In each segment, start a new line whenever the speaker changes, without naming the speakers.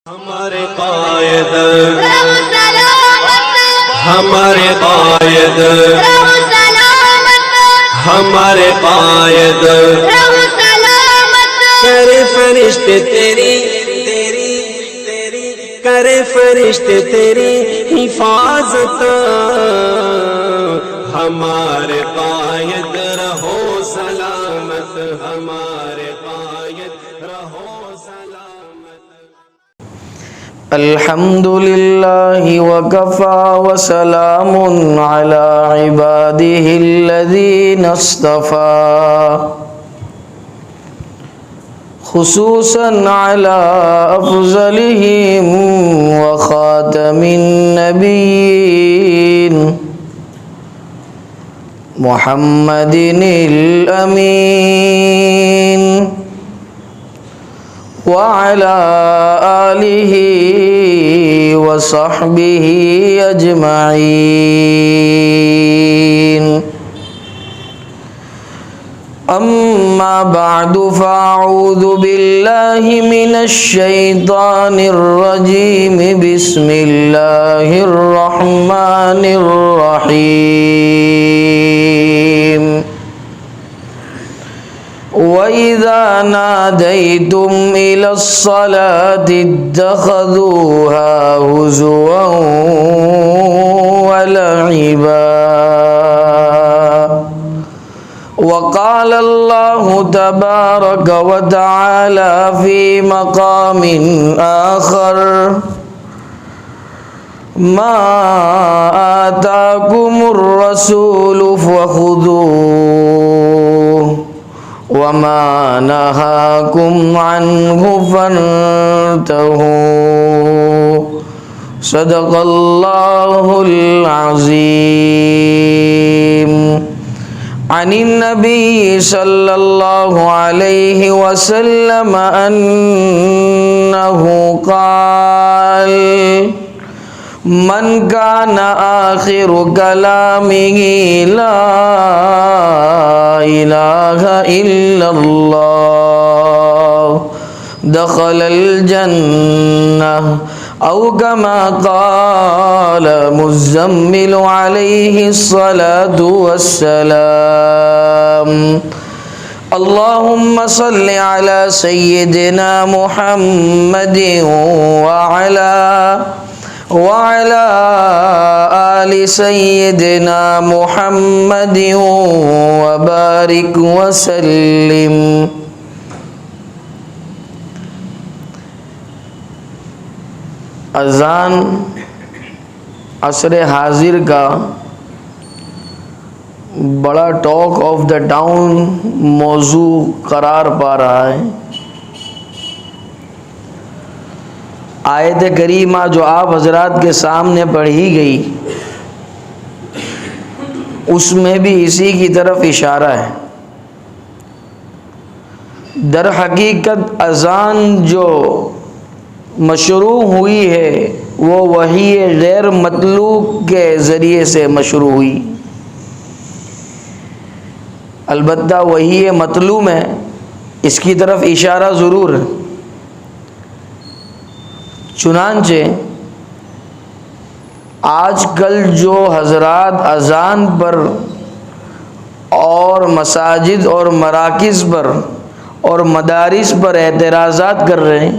ہمارے قائد ہمارے قائد ہمارے قائد کرے فرشتے تیری کرے فرشتے تیری حفاظت ہمارے قائد رہو سلامت ہمارے قائد رہو سلامت
الحمد للہ وکفى وسلام علی عباده الذین اصطفى خصوصا علی افضلهم وخاتم النبیین محمد الامین وعلى آلہ وصحبہ اجمعین اما بعد فاعوذ باللہ من الشیطان الرجیم بسم اللہ الرحمن الرحیم وَإِذَا نَادَيْتُمْ إِلَى الصَّلَاةِ اتَّخَذُوهَا هُزُوًا وَلَعِبًا وقال الله تبارك وتعالى في مقام آخر ما آتاكم الرسول فخذوه وما نهاكم عنه فانتهوا صدق الله العظيم عن النبي صلى الله عليه وسلم أنه قال من كان آخر كلامه لا إله إلا الله دخل الجنة أو كما قال مزمل عليه الصلاة والسلام اللهم صل على سيدنا محمد وعلى آل سيدنا محمد وبارك وسلم اذان عصر حاضر کا بڑا ٹاک آف دا ٹاؤن موضوع قرار پا رہا ہے۔ آیت کریمہ جو آپ حضرات کے سامنے پڑھی گئی اس میں بھی اسی کی طرف اشارہ ہے۔ در حقیقت اذان جو مشروع ہوئی ہے وہ وحی غیر مطلوب کے ذریعے سے مشروع ہوئی، البتہ وحی مطلوب ہے اس کی طرف اشارہ ضرور ہے۔ چنانچہ آج کل جو حضرات اذان پر اور مساجد اور مراکز پر اور مدارس پر اعتراضات کر رہے ہیں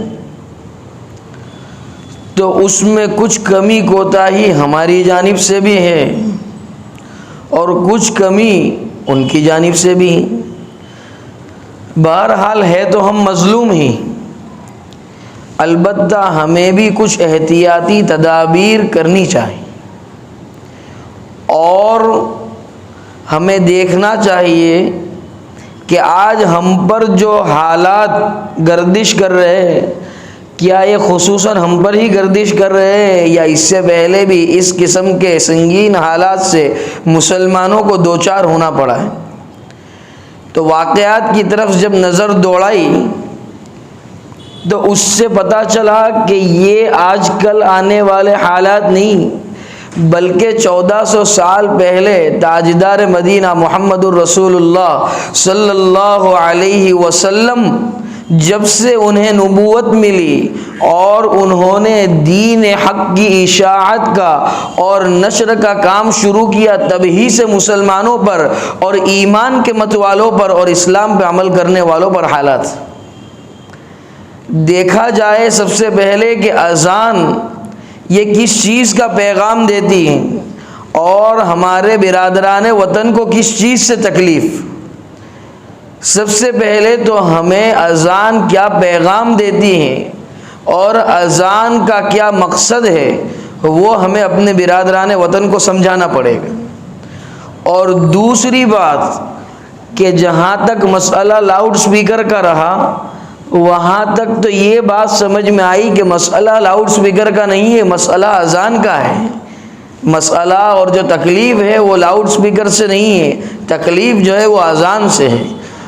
تو اس میں کچھ کمی کوتاہی ہماری جانب سے بھی ہے اور کچھ کمی ان کی جانب سے بھی ہے۔ بہرحال ہے تو ہم مظلوم ہی، البتہ ہمیں بھی کچھ احتیاطی تدابیر کرنی چاہیے اور ہمیں دیکھنا چاہیے کہ آج ہم پر جو حالات گردش کر رہے ہیں کیا یہ خصوصاً ہم پر ہی گردش کر رہے ہیں یا اس سے پہلے بھی اس قسم کے سنگین حالات سے مسلمانوں کو دوچار ہونا پڑا ہے۔ تو واقعات کی طرف جب نظر دوڑائی تو اس سے پتہ چلا کہ یہ آج کل آنے والے حالات نہیں بلکہ 1400 سال پہلے تاجدار مدینہ محمد الرسول اللہ صلی اللہ علیہ وسلم جب سے انہیں نبوت ملی اور انہوں نے دین حق کی اشاعت کا اور نشر کا کام شروع کیا، تبھی سے مسلمانوں پر اور ایمان کے مت والوں پر اور اسلام پہ عمل کرنے والوں پر حالات دیکھا جائے، سب سے پہلے کہ اذان یہ کس چیز کا پیغام دیتی ہے اور ہمارے برادران وطن کو کس چیز سے تکلیف۔ سب سے پہلے تو ہمیں اذان کیا پیغام دیتی ہے اور اذان کا کیا مقصد ہے، وہ ہمیں اپنے برادران وطن کو سمجھانا پڑے گا۔ اور دوسری بات کہ جہاں تک مسئلہ لاؤڈ سپیکر کا رہا، وہاں تک تو یہ بات سمجھ میں آئی کہ مسئلہ لاؤڈ سپیکر کا نہیں ہے، مسئلہ اذان کا ہے۔ مسئلہ اور جو تکلیف ہے وہ لاؤڈ سپیکر سے نہیں ہے، تکلیف جو ہے وہ اذان سے ہے۔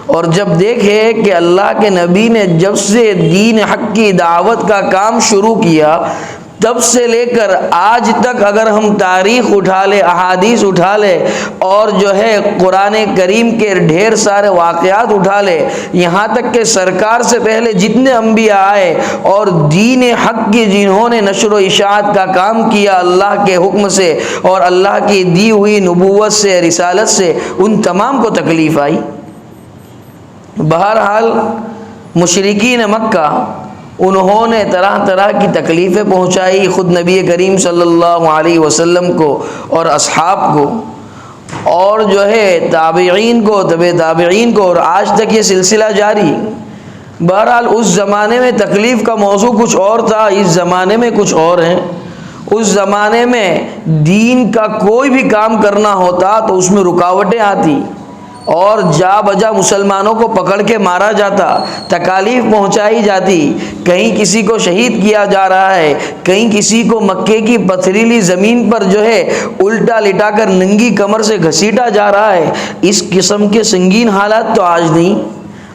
اور جب دیکھے کہ اللہ کے نبی نے جب سے دین حق کی دعوت کا کام شروع کیا، تب سے لے کر آج تک اگر ہم تاریخ اٹھا لے، احادیث اٹھا لے اور جو ہے قرآن کریم کے ڈھیر سارے واقعات اٹھا لے، یہاں تک کہ سرکار سے پہلے جتنے انبیاء آئے اور دین حق کی جنہوں نے نشر و اشاعت کا کام کیا اللہ کے حکم سے اور اللہ کی دی ہوئی نبوت سے، رسالت سے، ان تمام کو تکلیف آئی۔ بہرحال مشرکین مکہ انہوں نے طرح طرح کی تکلیفیں پہنچائی خود نبی کریم صلی اللہ علیہ وسلم کو اور اصحاب کو، اور جو ہے تابعین کو، تبع تابعین کو، اور آج تک یہ سلسلہ جاری۔ بہرحال اس زمانے میں تکلیف کا موضوع کچھ اور تھا، اس زمانے میں کچھ اور ہیں۔ اس زمانے میں دین کا کوئی بھی کام کرنا ہوتا تو اس میں رکاوٹیں آتی اور جا بجا مسلمانوں کو پکڑ کے مارا جاتا، تکالیف پہنچائی جاتی، کہیں کسی کو شہید کیا جا رہا ہے، کہیں کسی کو مکے کی پتھریلی زمین پر جو ہے الٹا لٹا کر ننگی کمر سے گھسیٹا جا رہا ہے۔ اس قسم کے سنگین حالات تو آج نہیں،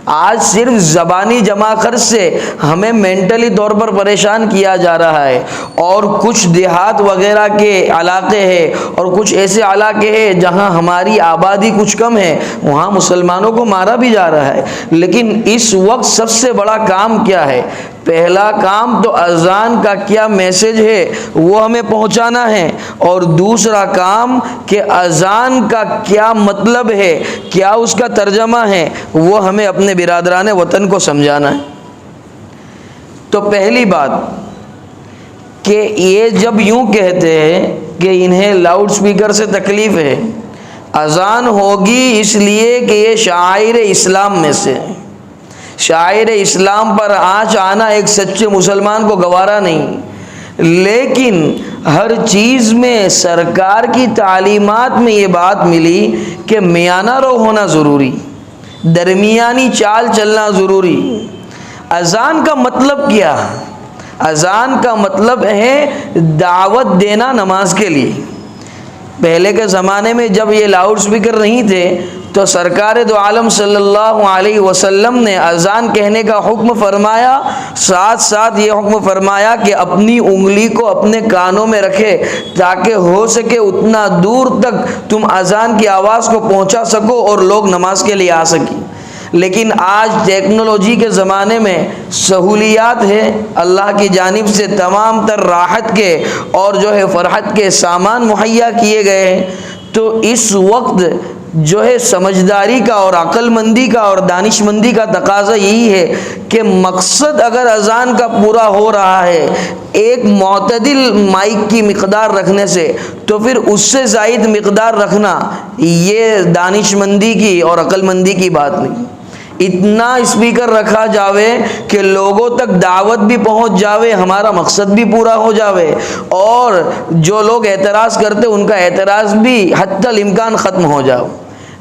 آج صرف زبانی جمع خرچ سے ہمیں مینٹلی طور پر پریشان کیا جا رہا ہے، اور کچھ دیہات وغیرہ کے علاقے ہیں اور کچھ ایسے علاقے ہیں جہاں ہماری آبادی کچھ کم ہے، وہاں مسلمانوں کو مارا بھی جا رہا ہے۔ لیکن اس وقت سب سے بڑا کام کیا ہے؟ پہلا کام تو اذان کا کیا میسج ہے وہ ہمیں پہنچانا ہے، اور دوسرا کام کہ اذان کا کیا مطلب ہے، کیا اس کا ترجمہ ہے، وہ ہمیں اپنے برادران وطن کو سمجھانا ہے۔ تو پہلی بات کہ یہ جب یوں کہتے ہیں کہ انہیں لاؤڈ سپیکر سے تکلیف ہے، اذان ہوگی اس لیے کہ یہ شعائر اسلام میں سے، شاعر اسلام پر آنچ آنا ایک سچے مسلمان کو گوارا نہیں، لیکن ہر چیز میں سرکار کی تعلیمات میں یہ بات ملی کہ میانہ رو ہونا ضروری، درمیانی چال چلنا ضروری۔ اذان کا مطلب کیا؟ اذان کا مطلب ہے دعوت دینا نماز کے لیے۔ پہلے کے زمانے میں جب یہ لاؤڈ سپیکر نہیں تھے تو سرکار دو عالم صلی اللہ علیہ وسلم نے اذان کہنے کا حکم فرمایا، ساتھ ساتھ یہ حکم فرمایا کہ اپنی انگلی کو اپنے کانوں میں رکھے تاکہ ہو سکے اتنا دور تک تم اذان کی آواز کو پہنچا سکو اور لوگ نماز کے لیے آ سکیں۔ لیکن آج ٹیکنالوجی کے زمانے میں سہولیات ہے، اللہ کی جانب سے تمام تر راحت کے اور جو ہے فرحت کے سامان مہیا کیے گئے ہیں، تو اس وقت جو ہے سمجھداری کا اور عقل مندی کا اور دانش مندی کا تقاضا یہی ہے کہ مقصد اگر اذان کا پورا ہو رہا ہے ایک معتدل مائک کی مقدار رکھنے سے، تو پھر اس سے زائد مقدار رکھنا یہ دانش مندی کی اور عقل مندی کی بات نہیں۔ اتنا اسپیکر رکھا جاوے کہ لوگوں تک دعوت بھی پہنچ جاوے، ہمارا مقصد بھی پورا ہو جاوے، اور جو لوگ اعتراض کرتے ان کا اعتراض بھی حتی الامکان ختم ہو جاؤ۔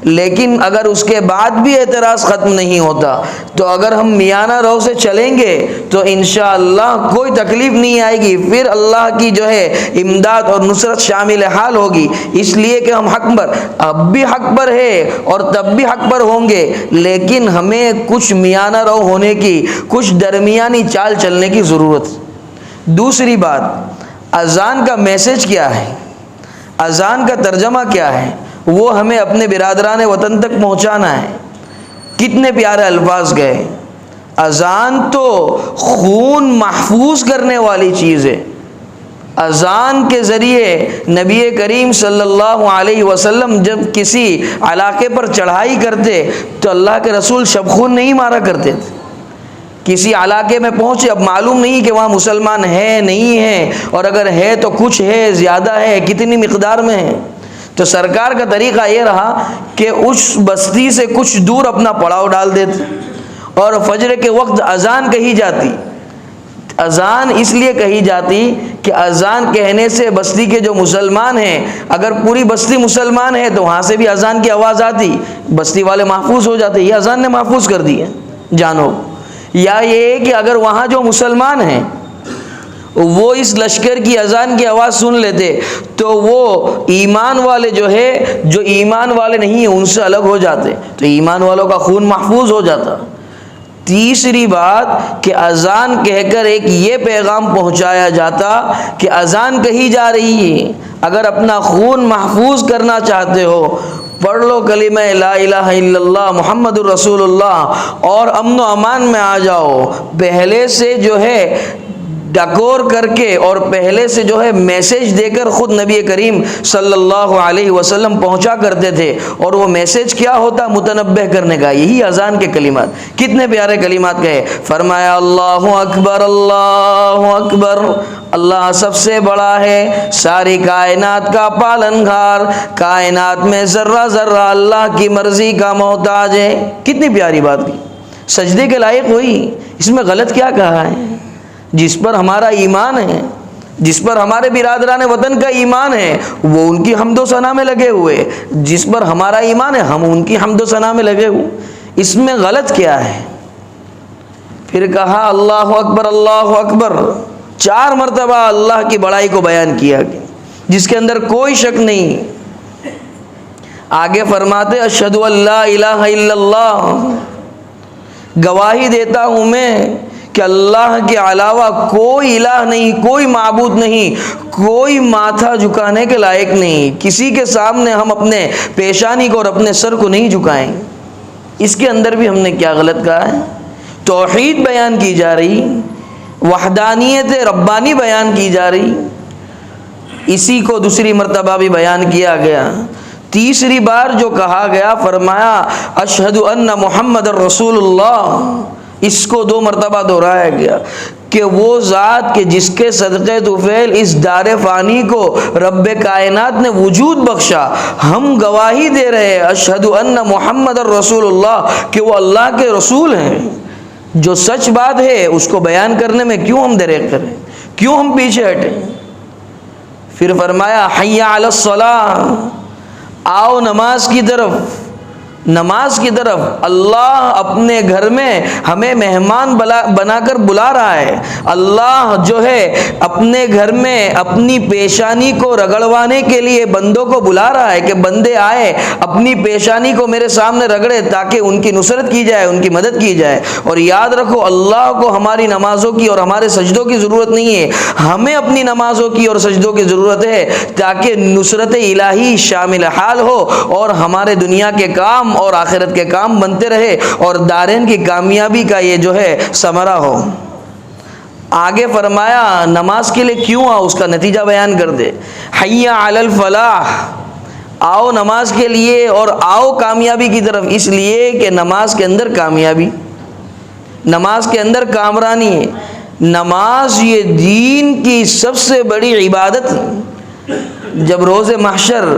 لیکن اگر اس کے بعد بھی اعتراض ختم نہیں ہوتا تو اگر ہم میانہ رو سے چلیں گے تو انشاءاللہ کوئی تکلیف نہیں آئے گی، پھر اللہ کی جو ہے امداد اور نصرت شامل حال ہوگی، اس لیے کہ ہم حق پر اب بھی حق پر ہے اور تب بھی حق پر ہوں گے، لیکن ہمیں کچھ میانہ رو ہونے کی، کچھ درمیانی چال چلنے کی ضرورت۔ دوسری بات، اذان کا میسج کیا ہے، اذان کا ترجمہ کیا ہے، وہ ہمیں اپنے برادران وطن تک پہنچانا ہے۔ کتنے پیارے الفاظ گئے، اذان تو خون محفوظ کرنے والی چیز ہے. اذان کے ذریعے نبی کریم صلی اللہ علیہ وسلم جب کسی علاقے پر چڑھائی کرتے تو اللہ کے رسول شب خون نہیں مارا کرتے تھے. کسی علاقے میں پہنچے، اب معلوم نہیں کہ وہاں مسلمان ہے نہیں ہے، اور اگر ہے تو کچھ ہے، زیادہ ہے، کتنی مقدار میں ہے، تو سرکار کا طریقہ یہ رہا کہ اس بستی سے کچھ دور اپنا پڑاؤ ڈال دیتے، اور فجر کے وقت اذان کہی جاتی. اذان اس لیے کہی جاتی کہ اذان کہنے سے بستی کے جو مسلمان ہیں، اگر پوری بستی مسلمان ہے تو وہاں سے بھی اذان کی آواز آتی، بستی والے محفوظ ہو جاتے. یہ اذان نے محفوظ کر دی ہے جانو. یا یہ کہ اگر وہاں جو مسلمان ہیں وہ اس لشکر کی اذان کی آواز سن لیتے تو وہ ایمان والے جو ہے، جو ایمان والے نہیں ہیں ان سے الگ ہو جاتے، تو ایمان والوں کا خون محفوظ ہو جاتا. تیسری بات کہ اذان کہہ کر ایک یہ پیغام پہنچایا جاتا کہ اذان کہی جا رہی ہے، اگر اپنا خون محفوظ کرنا چاہتے ہو پڑھ لو کلمہ لا الہ الا اللہ محمد الرسول اللہ اور امن و امان میں آ جاؤ. پہلے سے جو ہے ڈکور کر کے اور پہلے سے جو ہے میسج دے کر خود نبی کریم صلی اللہ علیہ وسلم پہنچا کرتے تھے. اور وہ میسج کیا ہوتا؟ متنبہ کرنے کا. یہی اذان کے کلمات. کتنے پیارے کلمات کہے. فرمایا اللہ اکبر اللہ اکبر، اللہ سب سے بڑا ہے، ساری کائنات کا پالنہار، کائنات میں ذرہ ذرہ اللہ کی مرضی کا محتاج ہے. کتنی پیاری بات کی. سجدے کے لائق ہوئی. اس میں غلط کیا کہا ہے؟ جس پر ہمارا ایمان ہے، جس پر ہمارے برادران وطن کا ایمان ہے، وہ ان کی حمد و ثنا میں لگے ہوئے. جس پر ہمارا ایمان ہے ہم ان کی حمد و ثنا میں لگے ہوئے. اس میں غلط کیا ہے؟ پھر کہا اللہ اکبر اللہ اکبر. 4 مرتبہ اللہ کی بڑائی کو بیان کیا گیا جس کے اندر کوئی شک نہیں. آگے فرماتے اشہد ان لا الہ الا اللہ، گواہی دیتا ہوں میں کہ اللہ کے علاوہ کوئی الہ نہیں، کوئی معبود نہیں، کوئی ماتھا جھکانے کے لائق نہیں. کسی کے سامنے ہم اپنے پیشانی کو اور اپنے سر کو نہیں جھکائیں. اس کے اندر بھی ہم نے کیا غلط کہا ہے؟ توحید بیان کی جا رہی، وحدانیت ربانی بیان کی جا رہی. اسی کو دوسری مرتبہ بھی بیان کیا گیا. تیسری بار جو کہا گیا فرمایا اشہد ان محمد الرسول اللہ. اس کو 2 مرتبہ دہرایا گیا کہ وہ ذات کے جس کے صدقے طفیل اس دار فانی کو رب کائنات نے وجود بخشا، ہم گواہی دے رہے ہیں اشہد ان محمد الرسول اللہ کہ وہ اللہ کے رسول ہیں. جو سچ بات ہے اس کو بیان کرنے میں کیوں ہم دریغ کریں، کیوں ہم پیچھے ہٹیں؟ پھر فرمایا حی علی الصلاۃ، آؤ نماز کی طرف. نماز کی طرف اللہ اپنے گھر میں ہمیں مہمان بنا کر بلا رہا ہے. اللہ جو ہے اپنے گھر میں اپنی پیشانی کو رگڑوانے کے لیے بندوں کو بلا رہا ہے کہ بندے آئے اپنی پیشانی کو میرے سامنے رگڑے تاکہ ان کی نصرت کی جائے، ان کی مدد کی جائے. اور یاد رکھو اللہ کو ہماری نمازوں کی اور ہمارے سجدوں کی ضرورت نہیں ہے، ہمیں اپنی نمازوں کی اور سجدوں کی ضرورت ہے تاکہ نصرت الہی شامل حال ہو اور ہمارے دنیا کے کام اور آخرت کے کام بنتے رہے اور دارین کی کامیابی کا یہ جو ہے ثمرہ ہو. آگے فرمایا نماز کے لیے کیوں آؤ، اس کا نتیجہ بیان کر دے. حی علی الفلاح، آؤ نماز کے لیے اور آؤ کامیابی کی طرف. اس لیے کہ نماز کے اندر کامیابی، نماز کے اندر کامرانی ہے. نماز یہ دین کی سب سے بڑی عبادت. جب روز محشر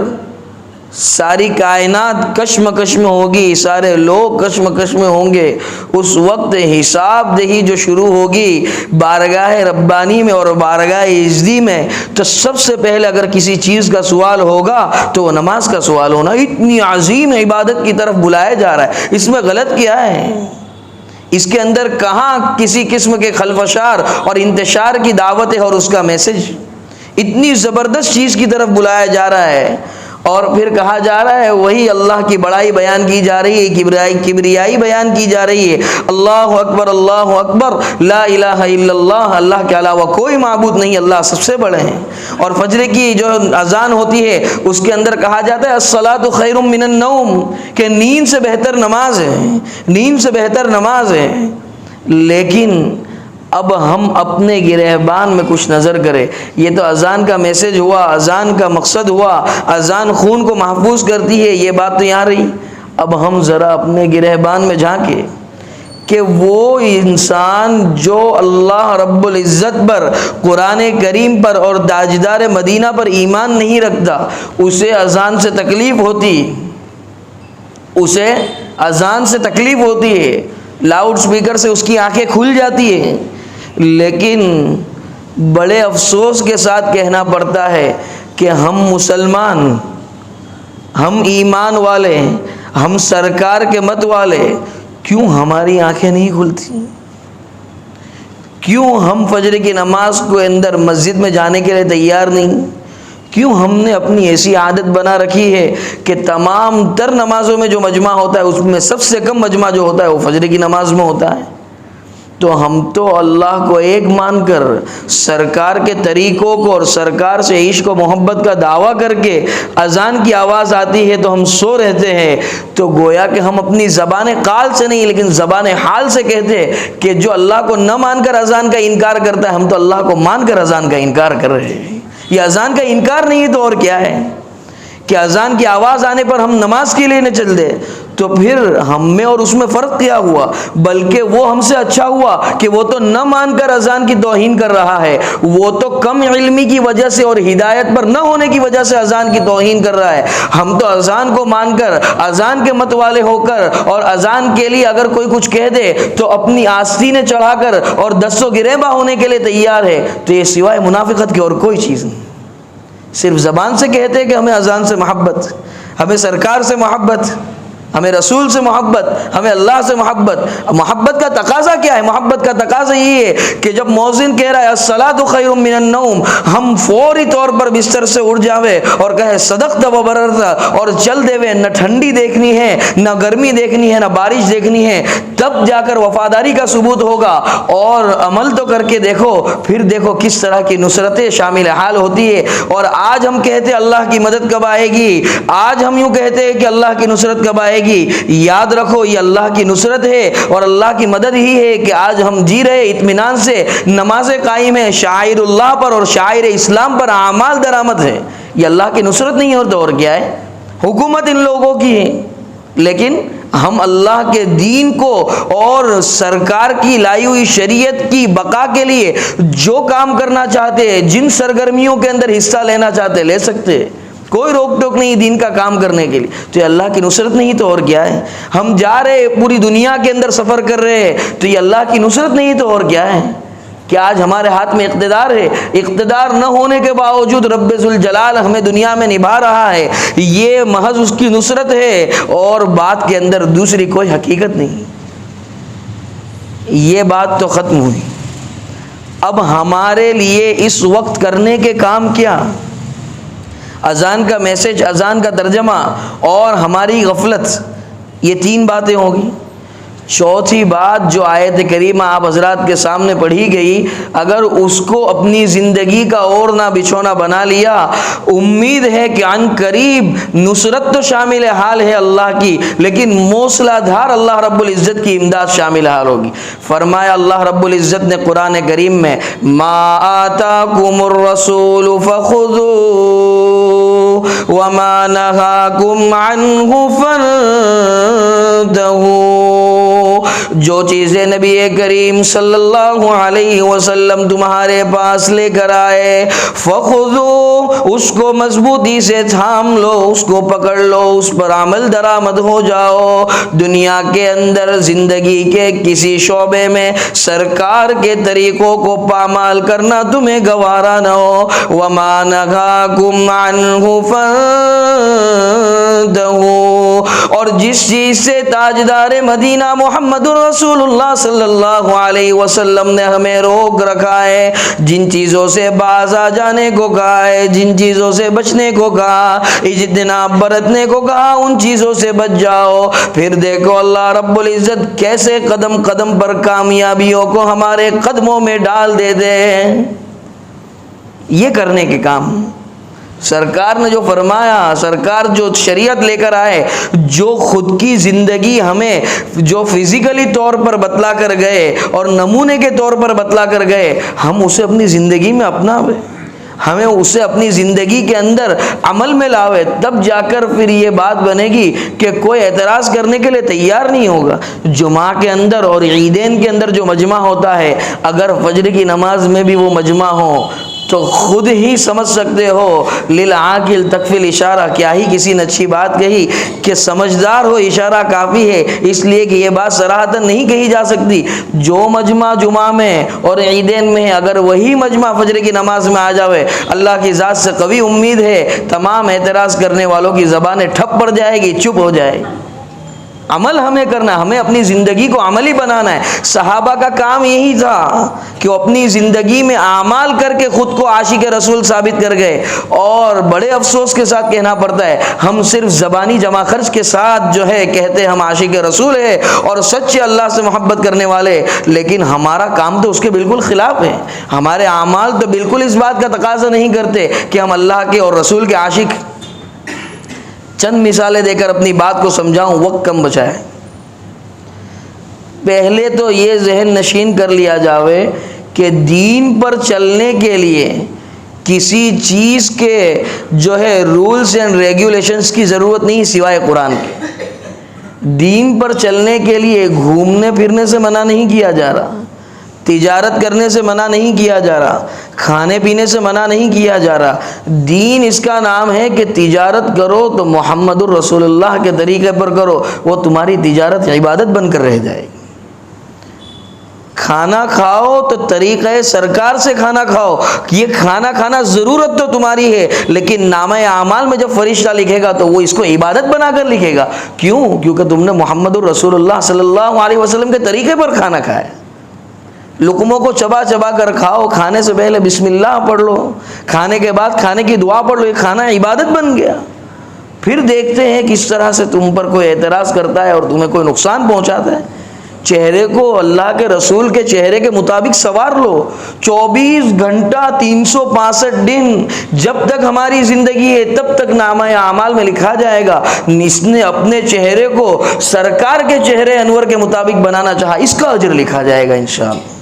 ساری کائنات کشمکش میں ہوگی، سارے لوگ کشمکش میں ہوں گے، اس وقت حساب دہی جو شروع ہوگی بارگاہ ربانی میں اور بارگاہ عزتی میں، تو سب سے پہلے اگر کسی چیز کا سوال ہوگا تو وہ نماز کا سوال ہونا. اتنی عظیم عبادت کی طرف بلایا جا رہا ہے، اس میں غلط کیا ہے؟ اس کے اندر کہاں کسی قسم کے خلفشار اور انتشار کی دعوت ہے اور اس کا میسج؟ اتنی زبردست چیز کی طرف بلایا جا رہا ہے اور پھر کہا جا رہا ہے وہی اللہ کی بڑائی بیان کی جا رہی ہے، کبریائی بیان کی جا رہی ہے. اللہ اکبر لا الہ الا اللہ، اللہ کے علاوہ کوئی معبود نہیں، اللہ سب سے بڑے ہیں. اور فجر کی جو اذان ہوتی ہے اس کے اندر کہا جاتا ہے الصلاۃ خیر من النوم، کہ نیند سے بہتر نماز ہے، نیند سے بہتر نماز ہے. لیکن اب ہم اپنے گرہبان میں کچھ نظر کریں. یہ تو اذان کا میسج ہوا, اذان کا مقصد ہوا, اذان خون کو محفوظ کرتی ہے, یہ بات تو یہاں رہی. اب ہم ذرا اپنے گرہبان میں جھانکیں کہ وہ انسان جو اللہ رب العزت پر, قرآن کریم پر اور تاجدار مدینہ پر ایمان نہیں رکھتا, اسے اذان سے تکلیف ہوتی, اسے اذان سے تکلیف ہوتی ہے, لاؤڈ سپیکر سے اس کی آنکھیں کھل جاتی ہیں. لیکن بڑے افسوس کے ساتھ کہنا پڑتا ہے کہ ہم مسلمان, ہم ایمان والے, ہم سرکار کے مت والے, کیوں ہماری آنکھیں نہیں کھلتی؟ کیوں ہم فجر کی نماز کو اندر مسجد میں جانے کے لیے تیار نہیں؟ کیوں ہم نے اپنی ایسی عادت بنا رکھی ہے کہ تمام تر نمازوں میں جو مجمع ہوتا ہے اس میں سب سے کم مجمع جو ہوتا ہے وہ فجر کی نماز میں ہوتا ہے؟ تو ہم تو اللہ کو ایک مان کر, سرکار کے طریقوں کو اور سرکار سے عشق و محبت کا دعویٰ کر کے اذان کی آواز آتی ہے تو ہم سو رہتے ہیں. تو گویا کہ ہم اپنی زبان قال سے نہیں لیکن زبان حال سے کہتے ہیں کہ جو اللہ کو نہ مان کر اذان کا انکار کرتا ہے, ہم تو اللہ کو مان کر اذان کا انکار کر رہے ہیں. یہ اذان کا انکار نہیں ہے تو اور کیا ہے کہ اذان کی آواز آنے پر ہم نماز کے لیے نہ چل دے. تو پھر ہم میں اور اس میں فرق کیا ہوا؟ بلکہ وہ ہم سے اچھا ہوا کہ وہ تو نہ مان کر اذان کی توہین کر رہا ہے, وہ تو کم علمی کی وجہ سے اور ہدایت پر نہ ہونے کی وجہ سے اذان کی توہین کر رہا ہے. ہم تو اذان کو مان کر, اذان کے مت والے ہو کر, اور اذان کے لیے اگر کوئی کچھ کہہ دے تو اپنی آستینیں چڑھا کر اور دستوں گریباں ہونے کے لیے تیار ہے. تو یہ سوائے منافقت کی اور کوئی چیز نہیں. صرف زبان سے کہتے کہ ہمیں اذان سے محبت, ہمیں سرکار سے محبت, ہمیں رسول سے محبت, ہمیں اللہ سے محبت. محبت کا تقاضا کیا ہے؟ محبت کا تقاضا یہ ہے کہ جب مؤذن کہہ رہا ہے الصلاۃ خیر من النوم, ہم فوری طور پر بستر سے اٹھ جاوے اور کہے صدقت و بررت, اور چل دے وے. نہ ٹھنڈی دیکھنی ہے, نہ گرمی دیکھنی ہے, نہ بارش دیکھنی ہے, تب جا کر وفاداری کا ثبوت ہوگا. اور عمل تو کر کے دیکھو, پھر دیکھو کس طرح کی نصرتیں شامل حال ہوتی ہے. اور آج ہم کہتے اللہ کی مدد کب آئے گی, آج ہم یوں کہتے ہیں کہ اللہ کی نصرت کب آئے گی. یاد رکھو یہ اللہ کی نصرت ہے اور اللہ کی مدد ہی ہے کہ آج ہم جی رہے اطمینان سے, نمازیں قائم ہیں, شاعر اللہ پر اور شاعر اسلام پر اعمال درآمد ہے. یہ اللہ کی نصرت نہیں ہے تو اور کیا ہے؟ حکومت ان لوگوں کی ہے, لیکن ہم اللہ کے دین کو اور سرکار کی لائی ہوئی شریعت کی بقا کے لیے جو کام کرنا چاہتے ہیں, جن سرگرمیوں کے اندر حصہ لینا چاہتے لے سکتے, کوئی روک ٹوک نہیں دین کا کام کرنے کے لیے. تو یہ اللہ کی نصرت نہیں تو اور کیا ہے؟ ہم جا رہے پوری دنیا کے اندر سفر کر رہے ہیں تو یہ اللہ کی نصرت نہیں تو اور کیا ہے؟ کہ آج ہمارے ہاتھ میں اقتدار ہے, اقتدار نہ ہونے کے باوجود رب ذوالجلال ہمیں دنیا میں نبھا رہا ہے, یہ محض اس کی نصرت ہے اور بات کے اندر دوسری کوئی حقیقت نہیں. یہ بات تو ختم ہوئی. اب ہمارے لیے اس وقت کرنے کے کام کیا؟ اذان کا میسج, اذان کا ترجمہ اور ہماری غفلت, یہ تین باتیں ہوگی. چوتھی بات جو آیت کریمہ آپ حضرات کے سامنے پڑھی گئی, اگر اس کو اپنی زندگی کا اوڑھنا بچھونا بنا لیا, امید ہے کہ عن قریب نصرت تو شامل حال ہے اللہ کی, لیکن موصلہ دھار اللہ رب العزت کی امداد شامل حال ہوگی. فرمایا اللہ رب العزت نے قرآن کریم میں, ما آتاکم الرسول فخذوہ وما نہاکم عنہ فانتہوا, جو چیزیں نبی کریم صلی اللہ علیہ وسلم تمہارے پاس لے کر آئے, فخذو, اس کو مضبوطی سے تھام لو, اس کو پکڑ لو, اس پر عمل درآمد ہو جاؤ. دنیا کے اندر زندگی کے کسی شعبے میں سرکار کے طریقوں کو پامال کرنا تمہیں گوارا نہ ہو. وما نہاکم عنہ فانتہوا, اور جس چیز سے تاجدار مدینہ محمد رسول اللہ صلی اللہ علیہ وسلم نے ہمیں روک رکھا ہے, جن چیزوں سے باز آ جانے کو کہا ہے, جن چیزوں سے بچنے کو کہا, اجتناب برتنے کو کہا, ان چیزوں سے بچ جاؤ. پھر دیکھو اللہ رب العزت کیسے قدم قدم پر کامیابیوں کو ہمارے قدموں میں ڈال دے دے. یہ کرنے کے کام سرکار نے جو فرمایا، سرکار جو شریعت لے کر آئے، جو خود کی زندگی ہمیں جو فزیکلی طور پر بتلا کر گئے اور نمونے کے طور پر بتلا کر گئے، ہم اسے اپنی زندگی میں اپناوے، ہمیں اسے اپنی زندگی کے اندر عمل میں لاوے، تب جا کر پھر یہ بات بنے گی کہ کوئی اعتراض کرنے کے لیے تیار نہیں ہوگا۔ جمعہ کے اندر اور عیدین کے اندر جو مجمع ہوتا ہے، اگر فجر کی نماز میں بھی وہ مجمع ہو تو خود ہی سمجھ سکتے ہو للعاقل تکفی الاشارہ، کیا ہی کسی نے اچھی بات کہی کہ سمجھدار ہو اشارہ کافی ہے، اس لیے کہ یہ بات صراحتاً نہیں کہی جا سکتی۔ جو مجمع جمعہ میں اور عیدین میں ہے، اگر وہی مجمع فجر کی نماز میں آ جاوے، اللہ کی ذات سے قوی امید ہے تمام اعتراض کرنے والوں کی زبانیں ٹھپ پڑ جائے گی، چپ ہو جائے گی۔ عمل ہمیں کرنا ہے، ہمیں اپنی زندگی کو عملی بنانا ہے۔ صحابہ کا کام یہی تھا کہ وہ اپنی زندگی میں اعمال کر کے خود کو عاشق رسول ثابت کر گئے، اور بڑے افسوس کے ساتھ کہنا پڑتا ہے ہم صرف زبانی جمع خرچ کے ساتھ جو ہے کہتے ہم عاشق رسول ہے اور سچے اللہ سے محبت کرنے والے، لیکن ہمارا کام تو اس کے بالکل خلاف ہے۔ ہمارے اعمال تو بالکل اس بات کا تقاضا نہیں کرتے کہ ہم اللہ کے اور رسول کے عاشق۔ چند مثالیں دے کر اپنی بات کو سمجھاؤں، وقت کم بچا ہے۔ پہلے تو یہ ذہن نشین کر لیا جاوے کہ دین پر چلنے کے لیے کسی چیز کے جو ہے رولز اینڈ ریگولیشنز کی ضرورت نہیں سوائے قرآن کے۔ دین پر چلنے کے لیے گھومنے پھرنے سے منع نہیں کیا جا رہا، تجارت کرنے سے منع نہیں کیا جا رہا، کھانے پینے سے منع نہیں کیا جا رہا۔ دین اس کا نام ہے کہ تجارت کرو تو محمد الرسول اللہ کے طریقے پر کرو، وہ تمہاری تجارت عبادت بن کر رہ جائے گی۔ کھانا کھاؤ تو طریقہ سرکار سے کھانا کھاؤ، یہ کھانا کھانا ضرورت تو تمہاری ہے، لیکن نامہ اعمال میں جب فرشتہ لکھے گا تو وہ اس کو عبادت بنا کر لکھے گا۔ کیوں؟ کیونکہ تم نے محمد الرسول اللہ صلی اللہ علیہ وسلم کے طریقے پر کھانا کھایا۔ لقموں کو چبا چبا کر کھاؤ، کھانے سے پہلے بسم اللہ پڑھ لو، کھانے کے بعد کھانے کی دعا پڑھ لو، یہ کھانا عبادت بن گیا۔ پھر دیکھتے ہیں کس طرح سے تم پر کوئی اعتراض کرتا ہے اور تمہیں کوئی نقصان پہنچاتا ہے۔ چہرے کو اللہ کے رسول کے چہرے کے مطابق سنوار لو۔ 24 گھنٹہ 365 دن جب تک ہماری زندگی ہے تب تک نامہ اعمال میں لکھا جائے گا۔ اس نے اپنے چہرے کو سرکار کے چہرے انور کے مطابق بنانا چاہا، اس کا اجر لکھا جائے گا انشاءاللہ۔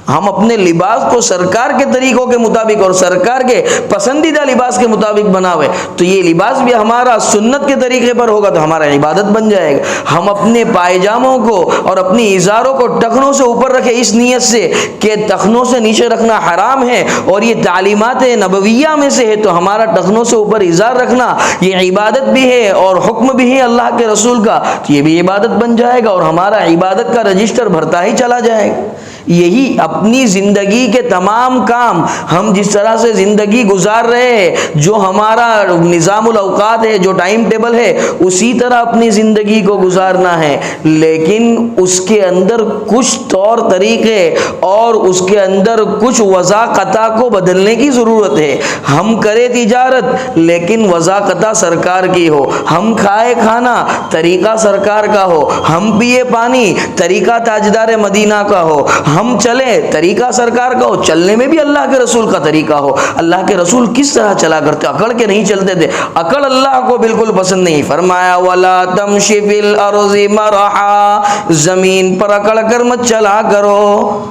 ہم اپنے لباس کو سرکار کے طریقوں کے مطابق اور سرکار کے پسندیدہ لباس کے مطابق بناوے تو یہ لباس بھی ہمارا سنت کے طریقے پر ہوگا تو ہمارا عبادت بن جائے گا۔ ہم اپنے پائجاموں کو اور اپنی ازاروں کو ٹخنوں سے اوپر رکھے اس نیت سے کہ ٹخنوں سے نیچے رکھنا حرام ہے اور یہ تعلیمات نبویہ میں سے ہے، تو ہمارا ٹخنوں سے اوپر ازار رکھنا یہ عبادت بھی ہے اور حکم بھی ہے اللہ کے رسول کا، تو یہ بھی عبادت بن جائے گا اور ہمارا عبادت کا رجسٹر بھرتا ہی چلا جائے گا۔ یہی اپنی زندگی کے تمام کام ہم جس طرح سے زندگی گزار رہے ہیں، جو ہمارا نظام الاوقات ہے، جو ٹائم ٹیبل ہے، اسی طرح اپنی زندگی کو گزارنا ہے، لیکن اس کے اندر کچھ طور طریقے اور اس کے اندر کچھ وضاقتہ کو بدلنے کی ضرورت ہے۔ ہم کرے تجارت لیکن وضاقتہ سرکار کی ہو، ہم کھائے کھانا طریقہ سرکار کا ہو، ہم پیے پانی طریقہ تاجدار مدینہ کا ہو، ہم چلے طریقہ سرکار کا ہو، چلنے میں بھی اللہ کے رسول کا طریقہ ہو۔ اللہ کے رسول کس طرح چلا کرتے؟ اکڑ کے نہیں چلتے تھے، اکڑ اللہ کو بالکل پسند نہیں۔ فرمایا وَلَا تَمْشِ فِي الْأَرْضِ مَرَحًا، زمین پر اکڑ کر مت چلا کرو۔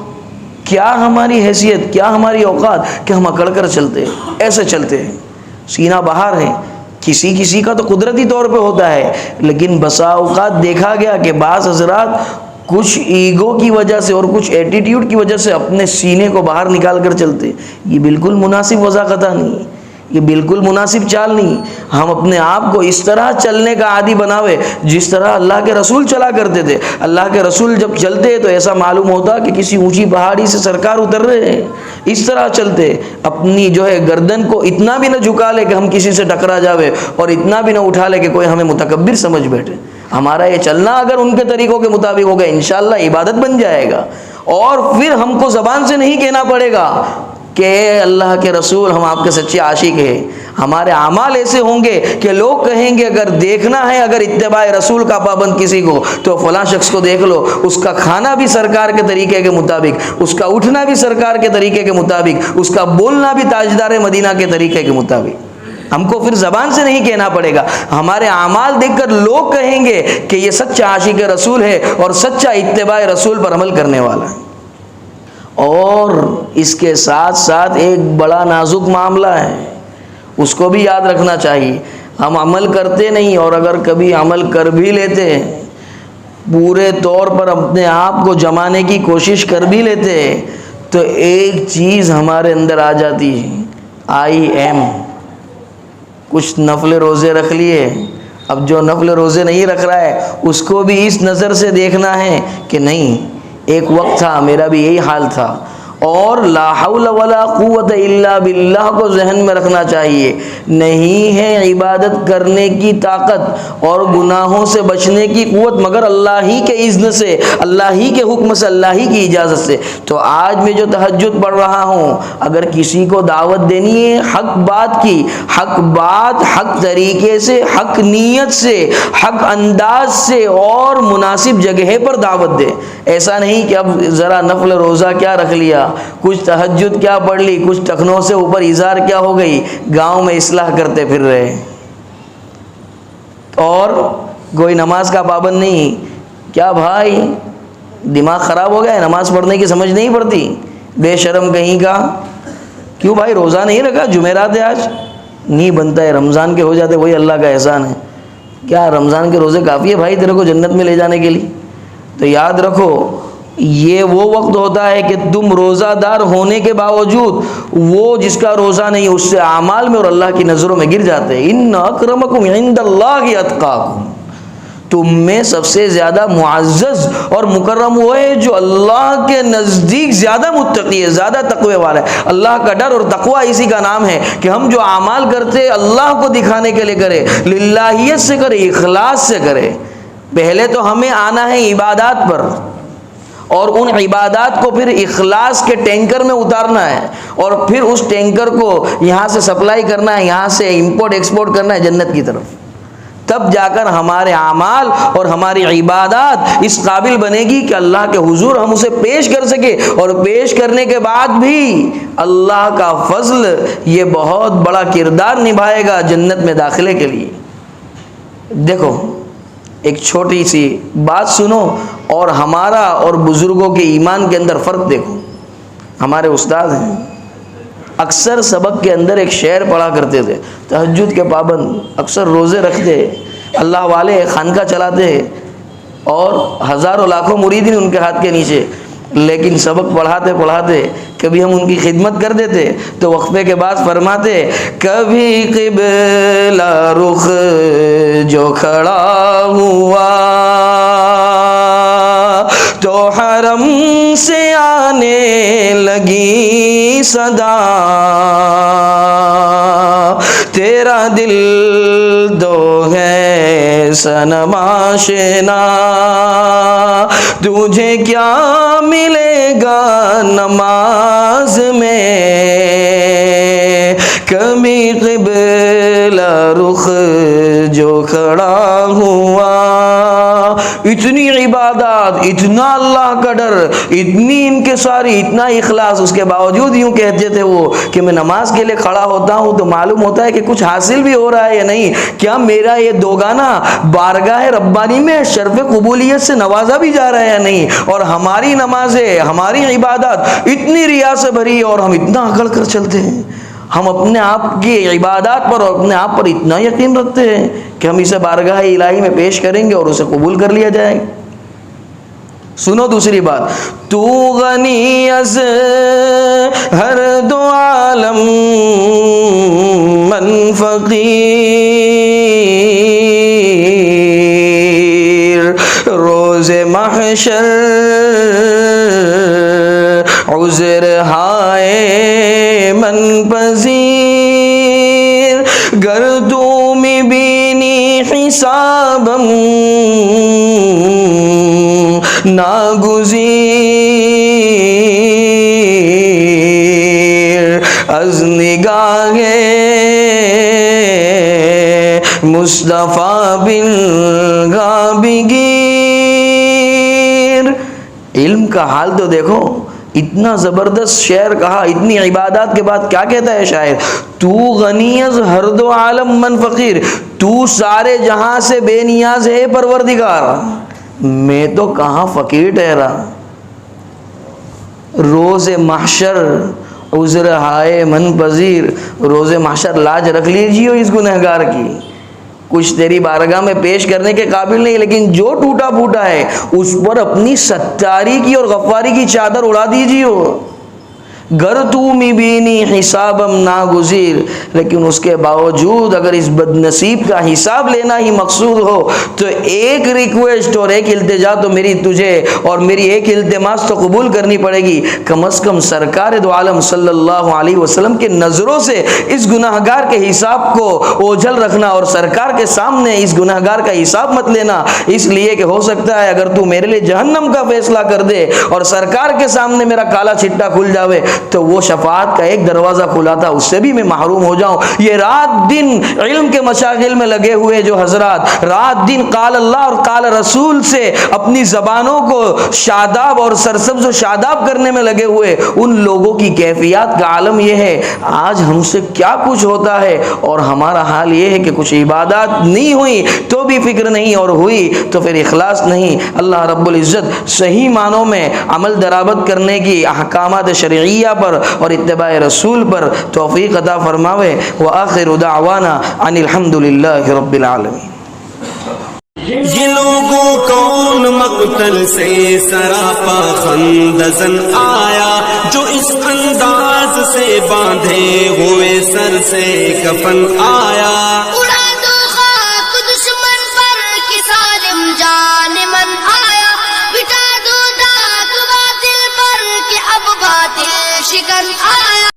کیا ہماری حیثیت، کیا ہماری اوقات کہ ہم اکڑ کر چلتے، ایسے چلتے ہیں، سینہ بہار ہے۔ کسی کا تو قدرتی طور پہ ہوتا ہے، لیکن بسا اوقات دیکھا گیا کہ بعض حضرات کچھ ایگو کی وجہ سے اور کچھ ایٹیٹیوڈ کی وجہ سے اپنے سینے کو باہر نکال کر چلتے۔ یہ بالکل مناسب وضاقتہ نہیں، یہ بالکل مناسب چال نہیں۔ ہم اپنے آپ کو اس طرح چلنے کا عادی بناوے جس طرح اللہ کے رسول چلا کرتے تھے۔ اللہ کے رسول جب چلتے تو ایسا معلوم ہوتا کہ کسی اونچی پہاڑی سے سرکار اتر رہے ہیں، اس طرح چلتے۔ اپنی جو ہے گردن کو اتنا بھی نہ جھکا لے کہ ہم کسی سے ٹکرا جاوے اور اتنا بھی نہ اٹھا لے کہ کوئی ہمیں متکبر سمجھ بیٹھے۔ ہمارا یہ چلنا اگر ان کے طریقوں کے مطابق ہوگا انشاءاللہ عبادت بن جائے گا، اور پھر ہم کو زبان سے نہیں کہنا پڑے گا کہ اللہ کے رسول ہم آپ کے سچے عاشق ہیں۔ ہمارے اعمال ایسے ہوں گے کہ لوگ کہیں گے اگر دیکھنا ہے اگر اتباع رسول کا پابند کسی کو تو فلاں شخص کو دیکھ لو، اس کا کھانا بھی سرکار کے طریقے کے مطابق، اس کا اٹھنا بھی سرکار کے طریقے کے مطابق، اس کا بولنا بھی تاجدار مدینہ کے طریقے کے مطابق۔ ہم کو پھر زبان سے نہیں کہنا پڑے گا، ہمارے اعمال دیکھ کر لوگ کہیں گے کہ یہ سچا عاشق رسول ہے اور سچا اتباع رسول پر عمل کرنے والا ہے۔ اور اس کے ساتھ ساتھ ایک بڑا نازک معاملہ ہے، اس کو بھی یاد رکھنا چاہیے۔ ہم عمل کرتے نہیں، اور اگر کبھی عمل کر بھی لیتے ہیں، پورے طور پر اپنے آپ کو جمانے کی کوشش کر بھی لیتے ہیں، تو ایک چیز ہمارے اندر آ جاتی ہے، آئی ایم۔ کچھ نفل روزے رکھ لیے، اب جو نفل روزے نہیں رکھ رہا ہے اس کو بھی اس نظر سے دیکھنا ہے کہ نہیں، ایک وقت تھا میرا بھی یہی حال تھا، اور لا حول ولا قوت الا باللہ کو ذہن میں رکھنا چاہیے۔ نہیں ہے عبادت کرنے کی طاقت اور گناہوں سے بچنے کی قوت مگر اللہ ہی کے اذن سے، اللہ ہی کے حکم سے، اللہ ہی کی اجازت سے۔ تو آج میں جو تہجد پڑھ رہا ہوں، اگر کسی کو دعوت دینی ہے حق بات کی، حق بات حق طریقے سے، حق نیت سے، حق انداز سے اور مناسب جگہ پر دعوت دے۔ ایسا نہیں کہ اب ذرا نفل روزہ کیا رکھ لیا، کچھ تہجد کیا پڑھ لی، کچھ ٹخنوں سے اوپر اظہار کیا ہو گئی، گاؤں میں اصلاح کرتے پھر رہے، اور کوئی نماز کا پابند نہیں۔ کیا بھائی دماغ خراب ہو گیا ہے؟ نماز پڑھنے کی سمجھ نہیں پڑتی؟ بے شرم کہیں کا۔ کیوں بھائی روزہ نہیں رکھا؟ جمعرات ہے آج، نہیں بنتا ہے، رمضان کے ہو جاتے، وہی اللہ کا احسان ہے۔ کیا رمضان کے روزے کافی ہے بھائی تیرے کو جنت میں لے جانے کے لیے؟ تو یاد رکھو، یہ وہ وقت ہوتا ہے کہ تم روزہ دار ہونے کے باوجود وہ جس کا روزہ نہیں اس سے اعمال میں اور اللہ کی نظروں میں گر جاتے ہیں۔ ان اکرمکم عند اللہ اتقاکم، تم میں سب سے زیادہ معزز اور مکرم وہ ہے جو اللہ کے نزدیک زیادہ متقی ہے، زیادہ تقوی والا ہے۔ اللہ کا ڈر اور تقوی اسی کا نام ہے کہ ہم جو اعمال کرتے اللہ کو دکھانے کے لیے کرے، للہیت سے کرے، اخلاص سے کرے۔ پہلے تو ہمیں آنا ہے عبادات پر، اور ان عبادات کو پھر اخلاص کے ٹینکر میں اتارنا ہے، اور پھر اس ٹینکر کو یہاں سے سپلائی کرنا ہے، یہاں سے امپورٹ ایکسپورٹ کرنا ہے جنت کی طرف۔ تب جا کر ہمارے اعمال اور ہماری عبادات اس قابل بنے گی کہ اللہ کے حضور ہم اسے پیش کر سکے، اور پیش کرنے کے بعد بھی اللہ کا فضل یہ بہت بڑا کردار نبھائے گا جنت میں داخلے کے لیے۔ دیکھو ایک چھوٹی سی بات سنو، اور ہمارا اور بزرگوں کے ایمان کے اندر فرق دیکھو۔ ہمارے استاد ہیں، اکثر سبق کے اندر ایک شعر پڑھا کرتے تھے، تہجد کے پابند، اکثر روزے رکھتے، اللہ والے، خانقاہ چلاتے، اور ہزاروں لاکھوں مرید ان کے ہاتھ کے نیچے، لیکن سبق پڑھاتے پڑھاتے کبھی ہم ان کی خدمت کر دیتے تو وقفے کے بعد فرماتے، کبھی قبلہ رخ جو کھڑا ہوا تو حرم سے آنے لگی صدا، تیرا دل دو ہے صنم آشنا، تجھے کیا ملے گا نماز میں، کبھی قبلہ رخ جو کھڑا ہوا۔ اتنی عبادات، اتنا اللہ کا ڈر، اتنی انکساری، اتنا اخلاص، اس کے باوجود یوں کہتے تھے وہ کہ میں نماز کے لیے کھڑا ہوتا ہوں تو معلوم ہوتا ہے کہ کچھ حاصل بھی ہو رہا ہے یا نہیں، کیا میرا یہ دوگانہ بارگاہ ربانی میں شرف قبولیت سے نوازا بھی جا رہا ہے یا نہیں۔ اور ہماری نمازیں، ہماری عبادات اتنی ریا سے بھری اور ہم اتنا اکڑ کر چلتے ہیں، ہم اپنے آپ کی عبادات پر اور اپنے آپ پر اتنا یقین رکھتے ہیں کہ ہم اسے بارگاہ الہی میں پیش کریں گے اور اسے قبول کر لیا جائے گا۔ سنو دوسری بات، تو غنی از ہر دو عالم من فقیر، روز محشر عذر ہائے من پذیر، گر تو می بینی حسابم ناگزیر، از نگاہ مصطفیٰ بالغاب گیر۔ علم کا حال تو دیکھو، اتنا زبردست شعر کہا، اتنی عبادات کے بعد کیا کہتا ہے شاعر، تو غنی از ہر دو عالم من فقیر، تو سارے جہاں سے بے نیاز ہے پروردگار، میں تو کہاں فقیر ٹھہرا۔ روز محشر عذر ہائے من پذیر، روز محشر لاج رکھ لیجیے اس گنہگار کی، کچھ تیری بارگاہ میں پیش کرنے کے قابل نہیں، لیکن جو ٹوٹا پھوٹا ہے اس پر اپنی ستاری کی اور غفاری کی چادر اڑا دیجیے۔ گر تو میبینی حسابم ناگزیر، لیکن اس کے باوجود اگر اس بد نصیب کا حساب لینا ہی مقصود ہو تو ایک ریکویسٹ اور ایک التجا تو میری تجھے اور میری ایک التماس تو قبول کرنی پڑے گی، کم از کم سرکار دو عالم صلی اللہ علیہ وسلم کے نظروں سے اس گناہگار کے حساب کو اوجھل رکھنا، اور سرکار کے سامنے اس گناہگار کا حساب مت لینا، اس لیے کہ ہو سکتا ہے اگر تو میرے لیے جہنم کا فیصلہ کر دے اور سرکار کے سامنے میرا کالا چھٹا کھل جاوے تو وہ شفاعت کا ایک دروازہ کھلا تھا اس سے بھی میں محروم ہو جاؤں۔ یہ رات دن علم کے مشاغل میں لگے ہوئے جو حضرات رات دن قال اللہ اور قال رسول سے اپنی زبانوں کو شاداب اور سرسبز و شاداب کرنے میں لگے ہوئے، ان لوگوں کی کیفیات کا عالم یہ ہے۔ آج ہم سے کیا کچھ ہوتا ہے اور ہمارا حال یہ ہے کہ کچھ عبادات نہیں ہوئی تو بھی فکر نہیں، اور ہوئی تو پھر اخلاص نہیں۔ اللہ رب العزت صحیح معنوں میں عمل درآمد کرنے کی احکامات شرعیہ پر اور اتباع رسول پر توفیق عطا فرماوے۔ وآخر دعوانا ان الحمد للہ رب العالمین۔
یہ لوگوں کون مقتل سے سراپا خندزن آیا، جو اس انداز سے باندھے ہوئے سر سے کفن آیا۔
اڑا دو خاک دشمن پر کہ ظالم جان من آیا، بٹا دو داغ باطل پر کہ اب باطل شکن آیا۔